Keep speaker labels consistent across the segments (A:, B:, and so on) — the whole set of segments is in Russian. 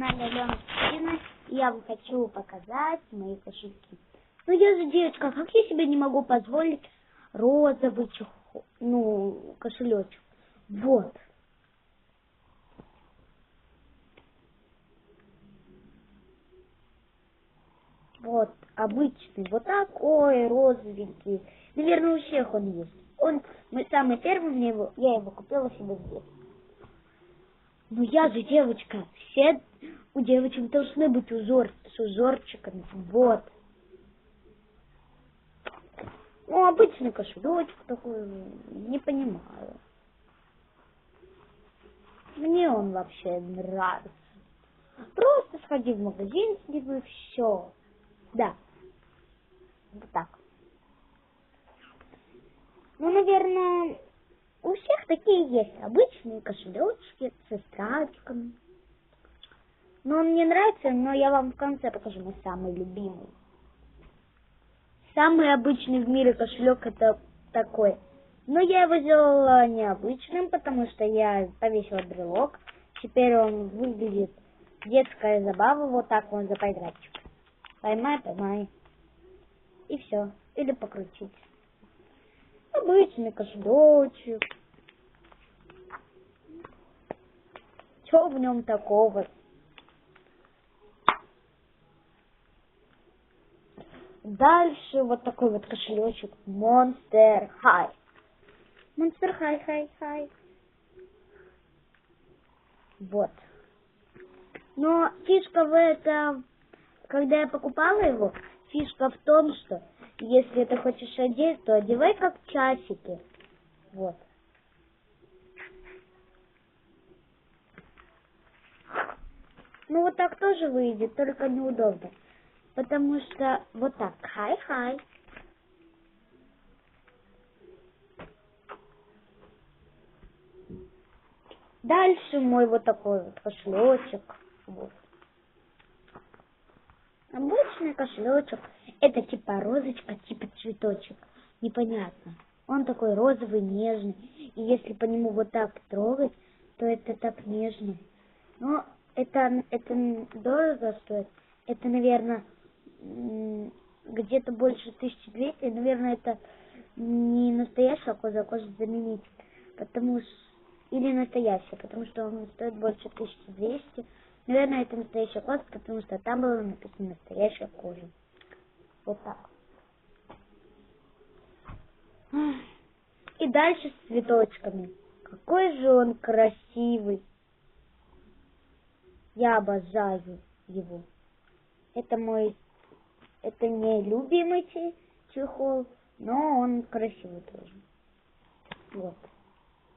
A: канале Алена Кристина. Я вам хочу показать мои кошельки. Ну я же девочка, как я себе не могу позволить розовый кошелечек. Вот. Вот, обычный, вот такой розовенький. Наверное, у всех он есть. Самый первый, я его купила себе здесь. Ну я же девочка, все у девочек должны быть с узорчиками. Вот. Ну, обычный кошелечек такой, не понимаю. Мне он вообще нравится. Просто сходи в магазин с ним и все. Да. Вот так. Ну, наверное, у всех такие есть обычные кошелечки со стразиками. Но он мне нравится, но я вам в конце покажу мой самый любимый. Самый обычный в мире кошелек это такой. Но я его сделала необычным, потому что я повесила брелок. Теперь он выглядит детская забава, вот так он за квадратик. Поймай, поймай. И все. Или покрутить. Обычный кошелечек. Что в нем такого? Дальше вот такой вот кошелечек Monster High. Monster High. Вот. Но фишка в этом, когда я покупала его, фишка в том, что если ты хочешь одеть, то одевай как часики. Вот. Ну вот так тоже выйдет, только неудобно. Потому что вот так, хай. Дальше мой вот такой вот кошелечек. Вот. Обычный кошелечек. Это типа розочка, типа цветочек. Непонятно. Он такой розовый, нежный. И если по нему вот так трогать, то это так нежно. Но это дорого стоит. Это, наверное, где-то больше 1200. Наверное, это не настоящая кожа, а кожа-заменитель. Или настоящая, потому что он стоит больше 1200. Наверное, это настоящая кожа, потому что там было написано настоящая кожа. Вот так. И дальше с цветочками. Какой же он красивый. Я обожаю его. Это не любимый чехол, но он красивый тоже. Вот.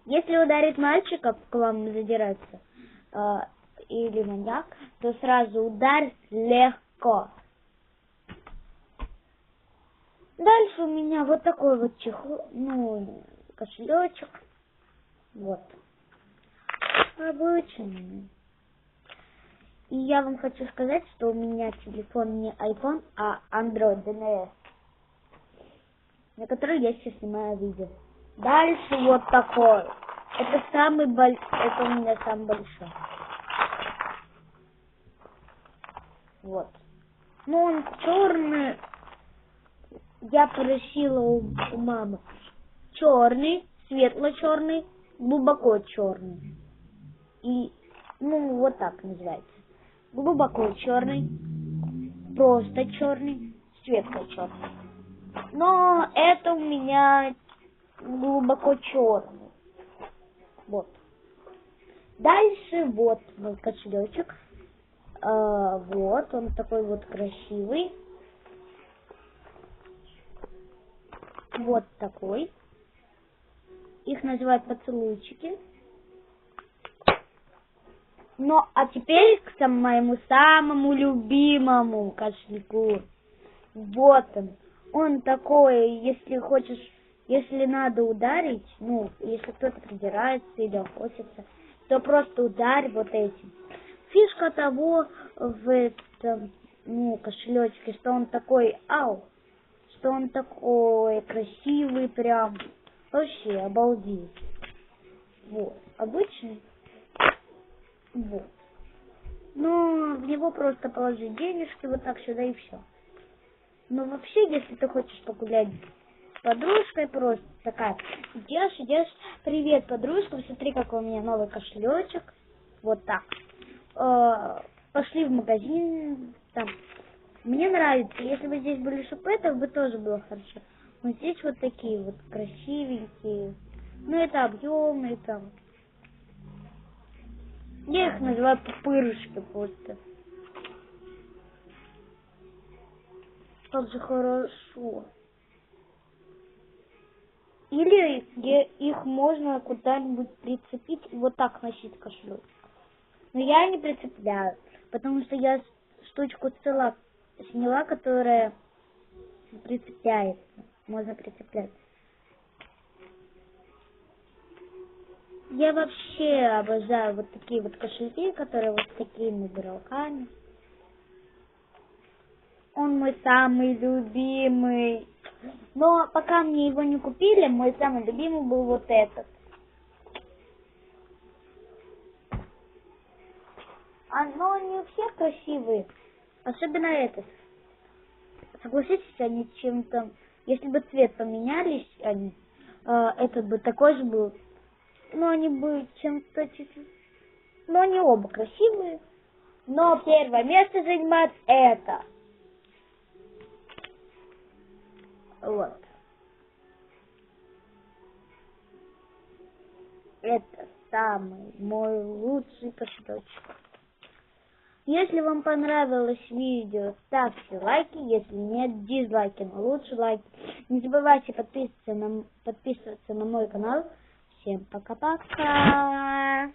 A: Если ударит мальчика, к вам задирается, или маньяк, то сразу ударь легко. Дальше у меня вот такой вот чехол, кошелечек. Вот. Обычный. И я вам хочу сказать, что у меня телефон не iPhone, а Android DNS, на который я сейчас снимаю видео. Дальше вот такой. Это у меня самый большой. Вот. Ну он черный. Я просила у мамы. Черный, светло-черный, глубоко черный. И, вот так называется. Глубоко черный, просто черный, светло-черный. Но это у меня глубоко черный. Вот. Дальше вот мой кошелечек. Вот он такой вот красивый. Вот такой. Их называют поцелуйчики. А теперь к моему самому любимому кошельку. Вот он. Он такой, если надо ударить, если кто-то придирается или охотится, то просто ударь вот этим. Фишка того в этом, кошелечке, что он такой, что он такой красивый прям. Вообще, обалдеть. Вот, обычный. Вот. Но в него просто положить денежки вот так сюда и все. Но вообще, если ты хочешь погулять с подружкой, просто такая, идешь, привет, подружка, смотри, какой у меня новый кошелечек, вот так. Пошли в магазин, там. Мне нравится, если бы здесь были шупеты, бы тоже было хорошо. Но здесь вот такие вот красивенькие, ну это объемные там. Я их называю пупырышки просто. Как же хорошо. Или их можно куда-нибудь прицепить и вот так носить кошелек. Но я не прицепляю, потому что я штучку сняла, которая прицепляется. Можно прицеплять. Я вообще обожаю вот такие вот кошельки, которые вот с такими брелками. Он мой самый любимый. Но пока мне его не купили, мой самый любимый был вот этот. Но они у всех красивые. Особенно этот. Согласитесь, они чем-то... Если бы цвет поменялись, они, этот бы такой же был. Но они бы чем-то чуть-чуть... Но они оба красивые. Но первое место занимает это. Вот. Это самый мой лучший кошелечек. Если вам понравилось видео, ставьте лайки. Если нет, дизлайки, но лучше лайки. Не забывайте подписываться на мой канал. Всем пока-пока.